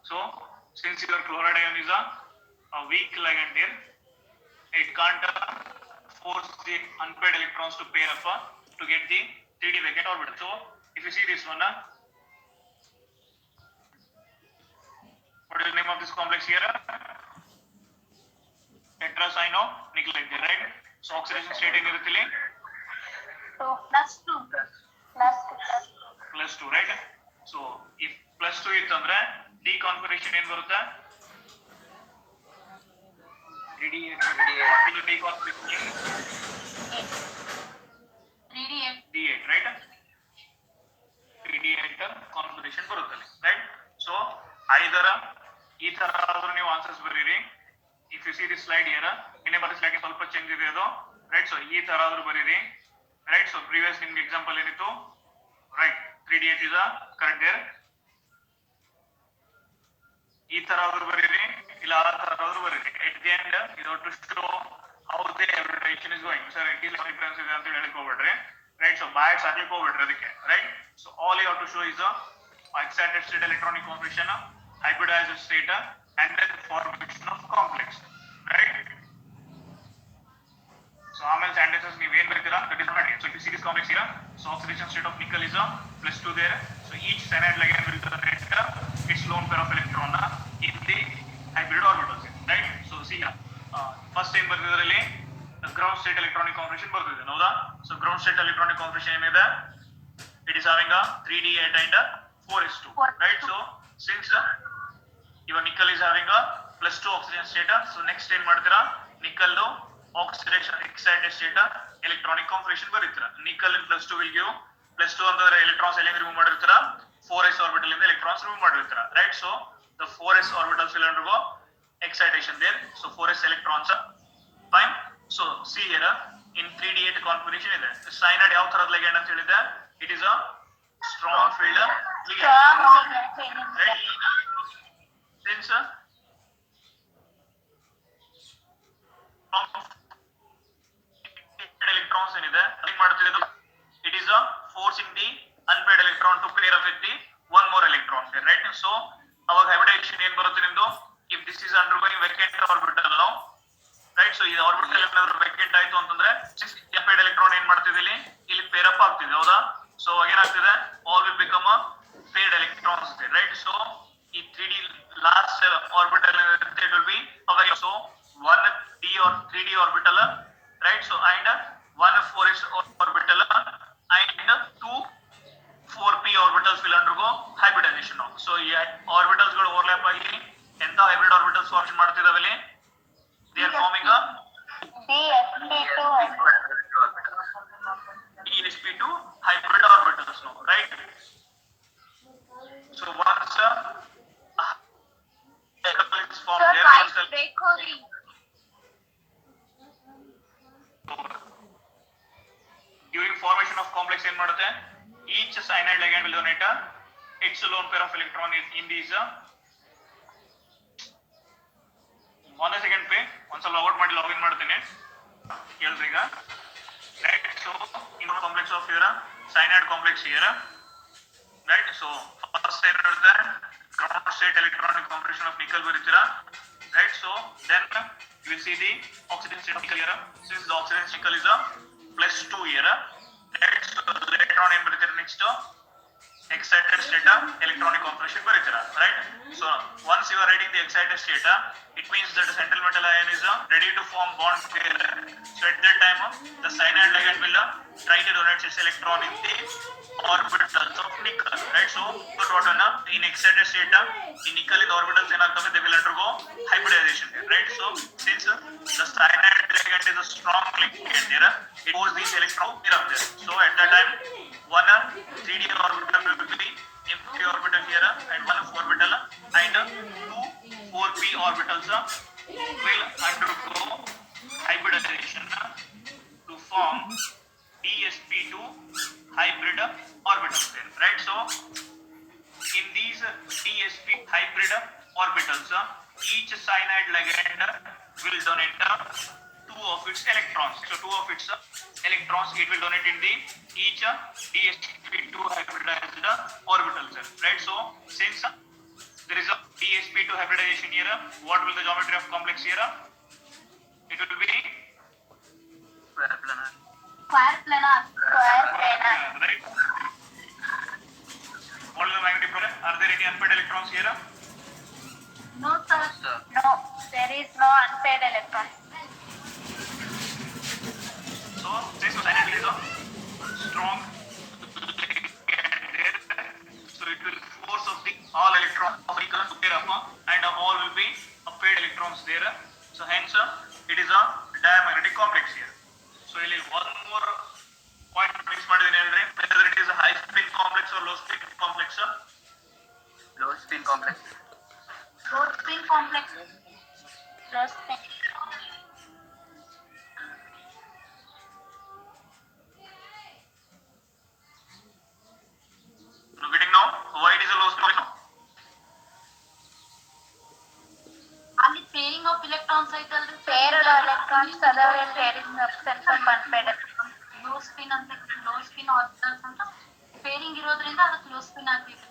So since your chloride ion is a weak ligand here, it can't force the unpaired electrons to pair up to get the 3d vacant orbital. So if you see this one, what is the name of this complex here? Tetracyanonickel, right? So oxidation state ಏನಿರುತ್ತಿಲ್ಲಿ? +2, right? So if +2 ಇತ್ತಂದ್ರೆ D configuration ಏನು ಬರುತ್ತೆ? 3D8 configuration D8, right? 3D8 configuration ಬರುತ್ತೆ, right? So either ಈ ತರ ಆದ್ರೂ ನೀವು answers ಬರೀರಿ. If you see this slide here, ಇನ್ನೇ ಬರೀ ಸ್ಲೈಡ್ ಸ್ವಲ್ಪ ಚೇಂಜ್ ಇದೆ ಅದು, right? So ಈ ತರ ಆದ್ರೂ ಬರೀರಿ, right? So previous ನಿಮ್ಗೆ ಎಕ್ಸಾಂಪಲ್ ಏನಿತ್ತು, right? 3D8 is correct there. ಈ ತರ ಆದ್ರೂ ಬರೀರಿ, ಇಲ್ಲ ಆ ತರ ಆದ್ರೂ ಬರೀರಿ. At the end you have to show how the hybridization is going. Sir, it is difference ಇದೆ ಅಂತ ಹೇಳಕ್ ಹೋಗ್ಬೇಡ್ರಿ, right? So bias ಹಾಕ್ಲಿಕ್ಕೆ ಹೋಗ್ಬೇಡ್ರಿ ಅದಕ್ಕೆ, right? So all you have to show is excited state electronic configuration, hybridized state, and then formation of complex, right? So ಆಮೇಲೆ ಸ್ಯಾಂಡೇಜಸ್ ನೀವು ಏನು ಬರ್ತೀರಾ that is not it. So if you see this complex here, so oxidation state of nickel is +2 there. So each cyanide ligand will generate its lone pair of electron in the hybrid orbitals, right? So see first time ಬರ್ತಿದ್ರಲ್ಲಿ ground state electronic configuration ಬರ್ತಿದೆ, ಹೌದಾ? So ground state electronic configuration ಏನಿದೆ, it is having a 3d8 and 4s2, right? So since your nickel is having a +2 oxidation state, so next ಏನ್ ಮಾಡ್ತೀರಾ, nickel oxidation excited state electronic configuration ಬರೀತೀರಾ. nickel in +2 will give +2 ಅಂತಂದ್ರೆ electrons ಎಲ್ಲಿಂದ remove ಮಾಡಿರ್ತೀರಾ, 4s orbital ಇಂದ electrons remove ಮಾಡಿರ್ತೀರಾ, right? So the 4s orbitals will undergo excitation there. So 4s electrons, fine. So see here in 3d8 configuration ಇದೆ, cyanide ಯಾವ ತರದ ligand ಅಂತ ಹೇಳಿದೆ, it is a strong field ligand, right? Since electrons ಏನಿದೆ ಏನು ಮಾಡ್ತಿರೋದು, it is forcing the unpaired electron to pair up with the one more electron here, right? So ಅವಾಗ hybridization ಏನು ಬರುತ್ತೆ ನಿಮ್ದು, if this is undergoing vacant orbital now, right? So ಈ orbital ಏನಾದರೂ vacant ಆಯ್ತು ಅಂತಂದ್ರೆ unpaired electron ಏನು ಮಾಡ್ತಿದೆ ಇಲ್ಲಿ pair up ಆಗ್ತಿದೆ, ಹೌದಾ? So ಏನಾಗ್ತಿದೆ, all will become a paired electrons there, right? So ಈ 3d last orbital it will be available. So one d or 3d orbital, right? So and one 4s orbital and two 4p orbitals will undergo hybridization now. So ಈ orbitals ಗಳು overlap ಆಗಿ ಎಂತ hybrid orbitals formation ಮಾಡ್ತಿದಾವೆ, they are forming a DsP2 hybrid orbitals now, right? So once is formed there, during formation of complex ಏನು ಮಾಡುತ್ತೆ, each cyanide ligand will donate its lone pair of electron in these one second pay ಒಂದ್ಸಲ log ಮಾಡಿ login ಮಾಡ್ತೇನೆ ಕೇಳ್ರಿ ಈಗ, right? So in the complex of here cyanide complex here, right? So first ಏನು ಇರುತ್ತೆ, ground state electronic configuration of nickel ಬರೀತೀರಾ, right? So then you will see the oxidation state of nickel here. Since the oxidation nickel is +2 here, right? So electron ಏನು ಬರೀತೀರಾ next excited state electronic configuration ಬರೀತೀರಾ, right? So once you are writing the excited state, it means that the central metal ion is ready to form bond pair. So at that time the cyanide ligand will try to donate its electron in the orbitals of nickel, right? So what in excited state in nickel in the orbitals ಏನಾಗ್ತವೆ, they will undergo hybridization here, right? So since the cyanide ligand is a strong ligand here, it pulls these electrons here up there. So at that time one 3d orbital will be empty orbital here and one orbital and two 4p orbitals will undergo hybridization to form DsP2 hybrid orbitals there, right? So in these DsP hybrid orbitals, each cyanide ligand will donate two of its electrons. So two of its electrons it will donate in the each DsP2 hybridized orbitals, right? So since there is a to hybridization here, what will the geometry of complex here? It will be square planar. Square planar. Square planar. Right. What is the magnetic problem? Are there any unpaired electrons here? No, sir. Sir. No, there is no unpaired electron. So this is is a strong there. So it will force of the all electrons of equal to pair up and all will be paired electrons there. So hence it is a diamagnetic complex here. So ಇಲ್ಲಿ one more point mix ಮಾಡಿದೀನಿ ಹೇಳ್ರಿ, whether it is a high spin complex or low spin complex. Low spin complex. Low spin complex. Low spin. You getting now? Why it is a low spin complex? ಅಲ್ಲಿ pairing of electrons ಐತಲ್ರಿ, pair of electrons ಅದಾವೆ, pairing absence of unpaired electrons. Low spin ಅಂತ low spin orbitals ಅಂತ pairing ಇರೋದ್ರಿಂದ ಅದಕ್ಕೆ low spin ಆಗ್ತೈತಿ.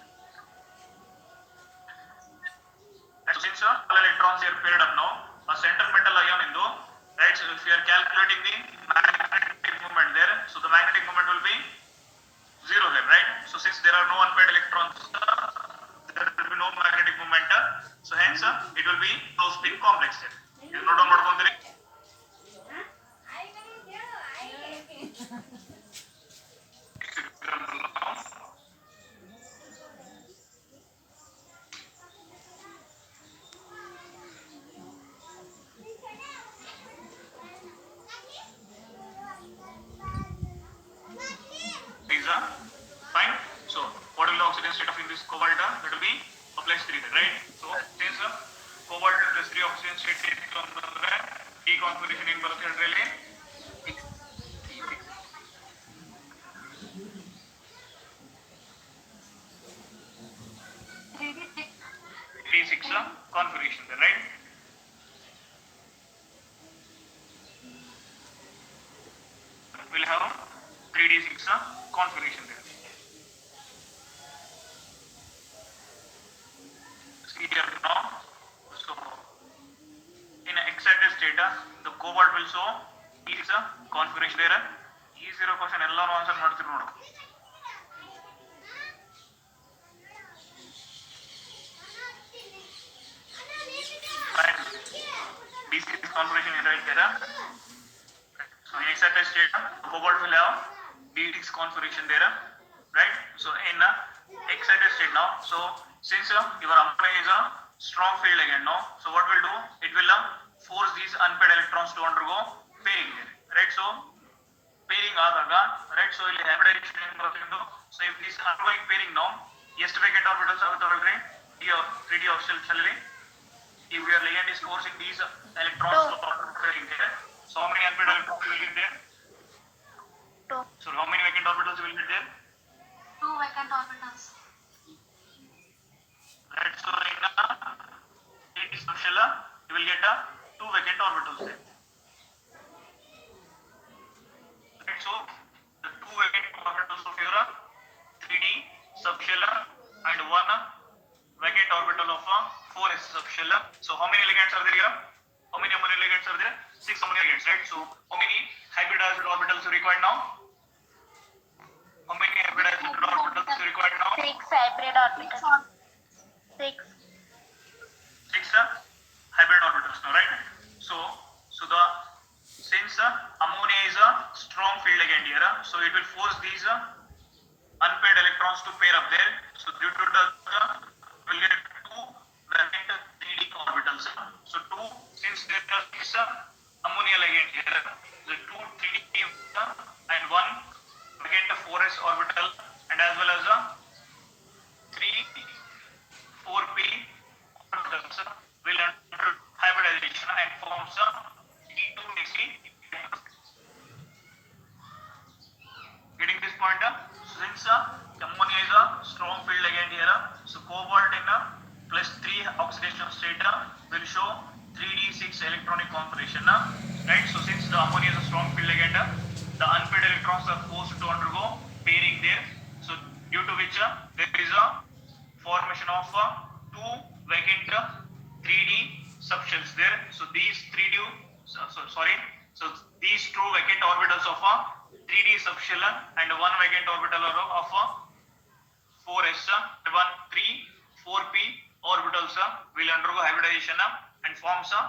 And since all electrons are paired up now, a center metal ion into, right? So if you are calculating the magnetic moment there, so the magnetic moment will be 0 there, right? So since there are no unpaired electrons, there will be no magnetic moment. So hence it will be low spin complex there. You note down ಮಾಡ್ಕೊಂತೀರಿ? Fine. So what will the oxygen state of in this cobalt? That will be a +3 there, right? So since cobalt +3 oxygen state is deconfiguration in ಬರುತ್ತೆ ಹೇಳ್ರಿ. 3D6 configuration there, right? We'll have 3D6 configuration there. See here now. So in excited state, the cobalt will show E6 configuration there. E0 question ಎಲ್ಲಾನು answer ಮಾಡ್ತೀರಿ ನೋಡು. D6 configuration is right there. So in excited state, cobalt will have D6 configuration there, right? So in excited state now, so since your ammonia is a strong field again now, so what will do? It will force these unpaired electrons to undergo pairing there, right? So pairing ಆದಾಗ, right? So ಇಲ್ಲಿ hybridization ಏನು ಬರುತ್ತೆ? So if this undergoing pairing now, ಎಷ್ಟು vacant orbitals ಆಗುತ್ತವಲ್ರಿ? 3D orbital ಅಲ್ಲಿ, if your ligand is forcing these electrons to undergo pairing there, so how many unpaired electrons will be there? 2. So how many vacant orbitals will be there? 2 vacant orbitals. Right. So in this special, you will get 2 vacant orbitals there. Right. So the 2 vacant orbitals of your 3D subshell and 1 vacant orbital of 4s subshell. So how many ligands are there here? How many ammonia ligands are there? 6 ammonia ligands, right? So how many hybridized orbitals are required now? How many hybridized orbitals are required now? 6 hybrid orbitals. 6. 6 hybrid orbitals now, right? So the since ammonia is a strong field ligand here, so it will force these unpaired electrons to pair up there. So due to the will get 2 vacant 3D orbitals. So 2, since there are 6 ammonia ligand here, the 2 3D and 1 vacant 4s orbital and as well as 3 4p orbitals will enter hybridization and forms D2DC. Getting this point? Since ammonia is a strong field ligand here, so cobalt in +3 oxidation state will show 3d6 electronic configuration, right? So since the ammonia is a strong field ligand, the unpaired electrons are forced to undergo pairing there. So due to which there is a formation of 2 vacant 3D subshells there. So these 3D, so these two vacant orbitals of a 3D subshell and one vacant orbital of a 4s, 1, 3, 4p orbitals will undergo hybridization and forms a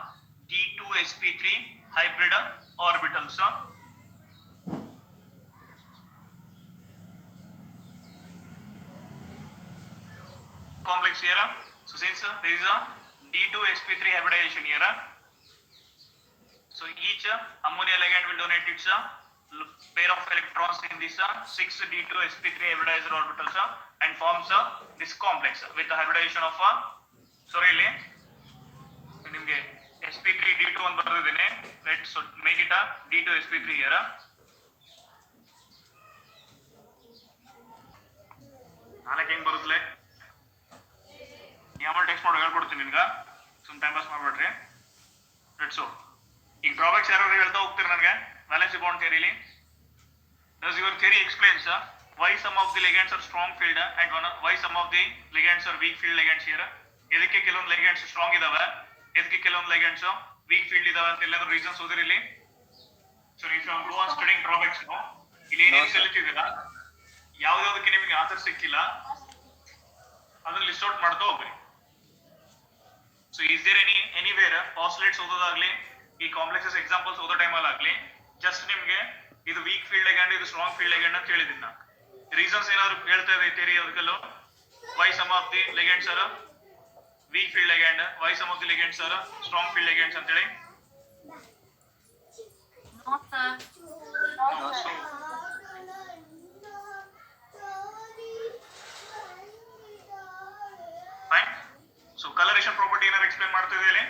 D2sp3 hybrid orbitals. Complex here. So since there is a D2sp3 hybridization here, so each ammonia ligand will donate its pair of electrons in this 6 D2sp3 hybridizer orbitals and forms this complex with the hybridization of ಇಲ್ಲಿ ನಿಮಗೆ sp3 D2 ಅಂತ ಬರೆದಿದ್ದೇನೆ, right? So make it a D2sp3 here. ನಾಲ್ಕು ಹೆಂಗ್ ಬರುತ್ತಲೆ ಯಾಮಲ್ text ಮಾಡಿ ಹೇಳ್ಕೊಡ್ತೀನಿ ನಿಮ್ಗೆ, ಸುಮ್ ಟೈಮ್ ಪಾಸ್ ಮಾಡ್ಬೇಡ್ರಿ. ಲೆಟ್ಸ್ ಈಗ ಡ್ರಾಬ್ಯಾಕ್ಸ್ ಯಾರು ಹೇಳ್ತಾ ಹೋಗ್ತೀರಿ ನನಗೆ ವ್ಯಾಲೆನ್ಸಿ ಬಾಂಡ್ ಥಿಯರಿಲಿ. Does your theory explains why some of the ligands are strong filled and why some of the ligands are weak filled ligands here? ಎದಕ್ಕೆ ಕೆಲವೊಂದು ligands ಸ್ಟ್ರಾಂಗ್ ಇದಾವೆ, ಎದಕ್ಕೆ ಕೆಲವೊಂದು ligands weak filled ಇದಾವೆ ಅಂತ ಎಲ್ಲಾದ್ರೂ ರೀಸನ್ಸ್ ಓದಿರಿ ಇಲ್ಲಿ. So if you go on studying drawbacks ಇಲ್ಲಿ ಏನೇನು ಕಲಿತಿದ್ದೀರಾ, ಯಾವ್ದಾವುದಕ್ಕೆ ನಿಮಗೆ ಆನ್ಸರ್ ಸಿಕ್ಕಿಲ್ಲ ಅದನ್ನ ಲಿಸ್ಟ್ ಔಟ್ ಮಾಡ್ತಾ ಹೋಗ್ರಿ. So is there anywhere oscillates ಓದೋದಾಗ್ಲಿ ಈ ಕಾಂಪ್ಲೆಕ್ಸಸ್ ಎಕ್ಸಾಂಪಲ್ಸ್ ಓದೋ ಟೈಮಲ್ಲಿ ಆಗ್ಲಿ ಜಸ್ಟ್ ನಿಮ್ಗೆ ಇದು ವೀಕ್ ಫೀಲ್ಡ್ ಲಿಗ್ಯಾಂಡ್ ಇದು ಸ್ಟ್ರಾಂಗ್ ಫೀಲ್ಡ್ ಲಿಗ್ಯಾಂಡ್ ಅಂತ ಹೇಳಿದ್ದೀನಿ ನಾನು. ರೀಸನ್ಸ್ ಏನಾದ್ರು ಹೇಳ್ತಾ ಇದೆ ಥಿಯರಿ ಅದಕ್ಕೆಲ್ಲೋ, why some of the ligands are weak field ligand, why some of the ligands are strong field ligands ಅಂತ ಹೇಳಿ. No sir. No, sir. Fine. So colouration property ಏನಾದ್ರು ಎಕ್ಸ್ಪ್ಲೇನ್ ಮಾಡ್ತಾ ಇದೆ ಇಲ್ಲಿ?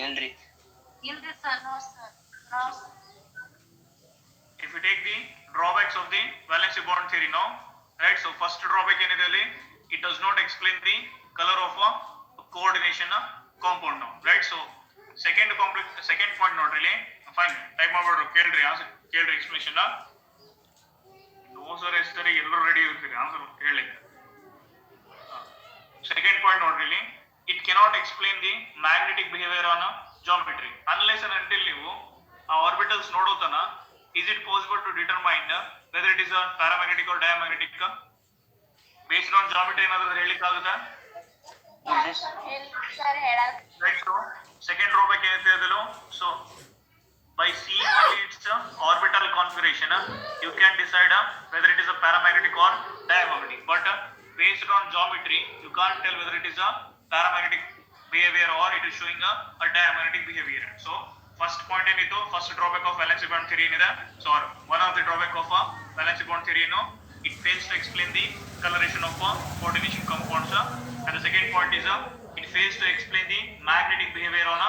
ಇಲ್ರಿ. ಇಲ್ರಿ sir. No sir. No sir. If you take the drawbacks of the valency bond theory now, right? So first drawback ಏನಿದೆ ಅಲ್ಲಿ, it does not explain the color of a coordination compound now, right? So second point ನೋಡ್ರಿ ಇಲ್ಲಿ, fine type ಮಾಡ್ಬಿಡ್ರಿ, ಕೇಳ್ರಿ answer, ಕೇಳ್ರಿ explanation. No sir ಎಷ್ಟರಿ ಎಲ್ಲರೂ ready ಇರ್ತೀರಿ answer ಹೇಳಿ. Second point ನೋಡ್ರಿ ಇಲ್ಲಿ, it cannot explain the magnetic behavior on a geometry unless and until ನೀವು ಆ orbitals ನೋಡೋತನ is it possible to determine whether it is a paramagnetic or diamagnetic based on geometry ಏನಾದರೂ ಹೇಳಲಿಕ್ಕೆ ಆಗುತ್ತಾ? Sir ಹೇಳಲ್ಲ. Right. So second drawback ಏನಂತ ಹೇಳಿದ್ರು, so by seeing only its orbital configuration you can decide whether it is a paramagnetic or diamagnetic, but based on geometry you can't tell whether it is a paramagnetic behavior or it is showing a diamagnetic behavior. So first point ಏನಿತ್ತು, first drawback of valency bond theory ಏನಿದೆ, so one of the drawback of valency bond theory it fails to explain the coloration of coordination compounds, and the second point is it fails to explain the magnetic behavior on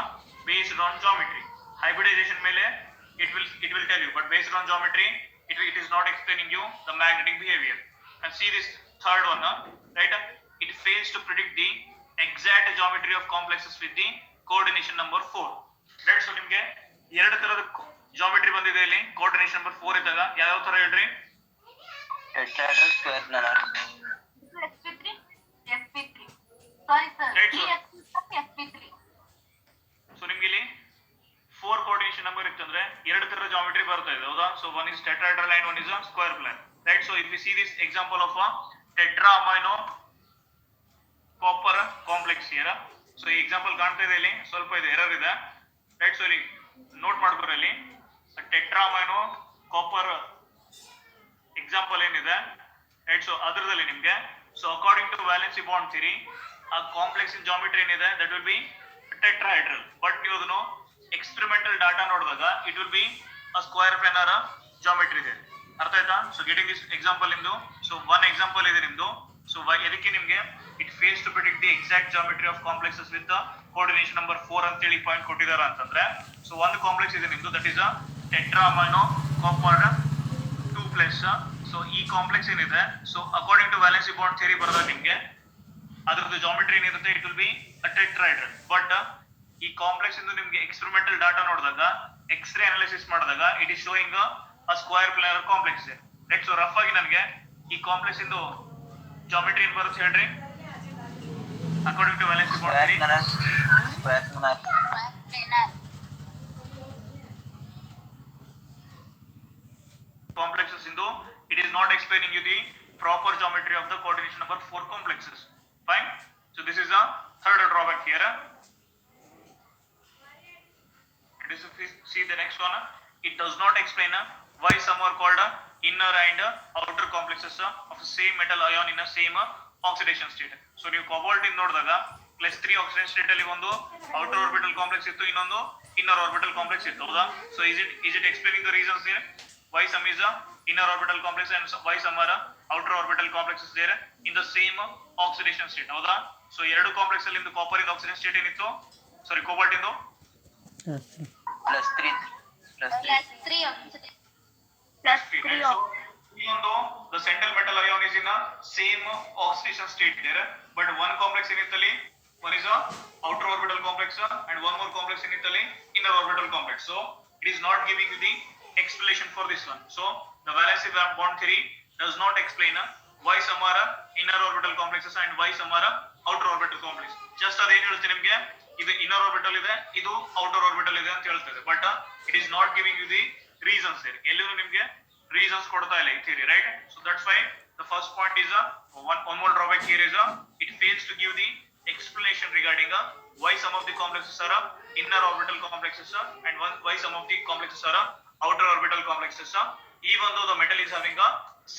based on geometry. Hybridization ಮೇಲೆ it will tell you, but based on geometry it is not explaining you the magnetic behavior. And see this third one, right? It fails to predict the exact geometry of complexes with the coordination number 4. Right? So ನಿಮಗೆ ಎರಡು ತರದ geometry ಬಂದಿದೆ ಇಲ್ಲಿ, coordination number 4 ಇದ್ದಾಗ ಯಾವ ತರ ಹೇಳ್ರಿ? Tetrahedral square planner. sp3 sp3 sorry sir, sp3. So ನಿಮ್ಗೆ ಇಲ್ಲಿ 4 ಕೋಆರ್ಡಿನೇಷನ್ ನಂಬರ್ ಇತ್ತಂದ್ರೆ ಎರಡು ತರ ಜಾಮೆಟ್ರಿ ಬರ್ತಾ ಇದೆ, ಹೌದಾ? So one is tetrahedral and one is a square plan, right? So if we see this example of a tetra amino copper complex here, so ಈ example ಕಾಣ್ತಾ ಇದೆ ಇಲ್ಲಿ, ಸ್ವಲ್ಪ ಇದು ಎರರ್ ಇದೆ, right? So ಇಲ್ಲಿ ನೋಟ್ ಮಾಡ್ಕೊರಿ, ಇಲ್ಲಿ ಟೆಟ್ರಾ ಅಮೈನೋ ಕಾಪರ್ ಎಕ್ಸಾಂಪಲ್ ಏನಿದೆ, ರೈಟ್? ಸೊ ಅದರದಲ್ಲಿ ನಿಮಗೆ, so according to valency bond theory ಆ ಕಾಂಪ್ಲೆಕ್ಸ್ ಇನ್ ಜಾಮೆಟ್ರಿ ಏನಿದೆ that will be tetrahedral, but ನೀವು ಅದನ್ನು ಎಕ್ಸ್ಪೆರಿಮೆಂಟಲ್ ಡಾಟಾ ನೋಡಿದಾಗ it will be a square planar geometry ಇದೆ. ಅರ್ಥ ಆಯ್ತಾ? ಸೊ ಗೆಟಿಂಗ್ ದಿಸ್ ಎಕ್ಸಾಂಪಲ್ ನಿಮ್ದು, ಸೊ ಒನ್ ಎಕ್ಸಾಂಪಲ್ ಇದೆ ನಿಮ್ದು. ಸೊ ಇದಕ್ಕೆ ನಿಮಗೆ it face to predict the exact geometry of complexes with coordination number 4 ಅಂತೇಳಿ ಪಾಯಿಂಟ್ ಕೊಟ್ಟಿದ್ದಾರೆ ಅಂತಂದ್ರೆ, ಸೊ ಒಂದು ಕಾಂಪ್ಲೆಕ್ಸ್ ಇದೆ ನಿಮ್ದು that is tetra amino copper 2+. So ಈ ಕಾಂಪ್ಲೆಕ್ಸ್ ಏನಿದೆ, so according to valency bond theory ಬರೆದಾಗ ನಿಮಗೆ ಅದರದ್ದು ಜಾಮೆಟ್ರಿ ಏನಿರುತ್ತೆ it will be a tetrahedral, but ಈ ಕಾಂಪ್ಲೆಕ್ಸ್ ಇಂದ ನಿಮಗೆ ಎಕ್ಸ್ಪೆರಿಮೆಂಟಲ್ ಡಾಟಾ ನೋಡಿದಾಗ ಎಕ್ಸ್ರೇ ಅನಾಲಿಸಿಸ್ ಮಾಡಿದಾಗ it is showing a square planar complex. Right? So rough ಆಗಿ ನನಗೆ ಈ ಕಾಂಪ್ಲೆಕ್ಸ್ ಇಂದು ಜಾಮೆಟ್ರಿ ಏನ್ ಬರುತ್ತೆ ಹೇಳ್ರಿ? according to valency bond Square theory. planar. Square planar. Complexes in though it is not explaining you the proper geometry of the coordination number 4 complexes. Fine. So this is a third drawback here. It is, if we see the next one, it does not explain why some are called inner and outer complexes of the same metal ion in a same oxidation state. So ನೀವು cobalt in ನೋಡಿದಾಗ +3 oxidation state ಅಲ್ಲಿ ಒಂದು outer orbital complex ಇತ್ತು, ಇನ್ನೊಂದು inner orbital complex ಇತ್ತು, ಹೌದಾ? So is it explaining the reasons here why some is a inner orbital complex and why some are outer orbital complexes there in the same oxidation state, ಹೌದಾ? So ಎರಡು complex ಅಲ್ಲಿ ಇಂದು copper in oxidation state ಏನಿತ್ತು, ಸಾರಿ cobalt into +3. +3 So even though the central metal ion is in a same oxidation state there, but one complex in Italy, one is a outer orbital complex and one more complex in Italy, inner orbital complex. So it is not giving you the explanation for this one. So the valency bond theory does not explain why some are inner orbital complexes and why some are outer orbital complex. Just ಅದೇನು ಹೇಳುತ್ತೆ ನಿಮಗೆ, ಇದು inner orbital ಇದೆ, ಇದು outer orbital ಇದೆ ಅಂತ ಹೇಳ್ತದೆ, but it is not giving you the reasons there. ಎಲ್ಲೂ ನಿಮಗೆ reasons ಕೊಡ್ತಾ ಇಲ್ಲ ಈ theory, right? So that's why the first point is one more drawback here is it fails to give the explanation regarding why some of the complexes are inner orbital complexes and why some of the complexes are outer orbital complexes, even though the metal is having a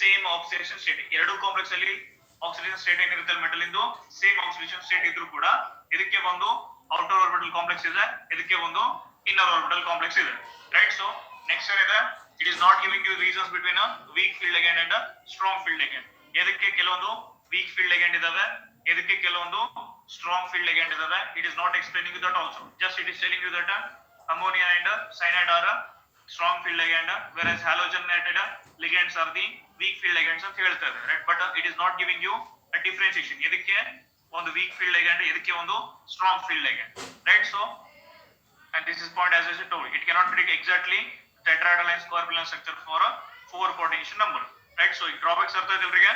same oxidation state. ಎರಡು complex ಅಲ್ಲಿ oxidation state ಏನಿರುತ್ತೆ metal ಇಂದು same oxidation state ಇದ್ರೂ ಕೂಡ ಇದಕ್ಕೆ ಒಂದು outer orbital complex ಇದೆ, ಇದಕ್ಕೆ ಒಂದು ಇನ್ನರ್ ಆರ್ಬಿಟಲ್ ಕಾಂಪ್ಲೆಕ್ಸ್ ಇದೆ, ರೈಟ್? ಸೊ ನೆಕ್ಸ್ಟ್ ಏನಿದೆ, it is not giving you reasons between weak field ligand and strong field ligand. ಇದಕ್ಕೆ ಕೆಲವೊಂದು ವೀಕ್ ಫೀಲ್ಡ್ ಲಿಗಂಡ್ ಇದಾವೆ, ಇದಕ್ಕೆ ಕೆಲವೊಂದು ಸ್ಟ್ರಾಂಗ್ ಫೀಲ್ಡ್ ಲಿಗಂಡ್ ಇದಾವೆ. It is not explaining you that also, just it is telling you that ammonia and cyanide are strong field ligand, whereas halogenated ligands are the weak field ligands ಅಂತ ಹೇಳ್ತಾ ಇದೆ, right? But it is not giving you a differentiation. ಇದಕ್ಕೆ ಒಂದು weak field ligand, ಇದಕ್ಕೆ ಒಂದು strong field ligand, right? So and this is point as I told, it cannot predict exactly tetrahedral and square structure for a 4 coordination number, right? So drawbacks ಅರ್ಥ ಆಯ್ತು ಅವರಿಗೆ.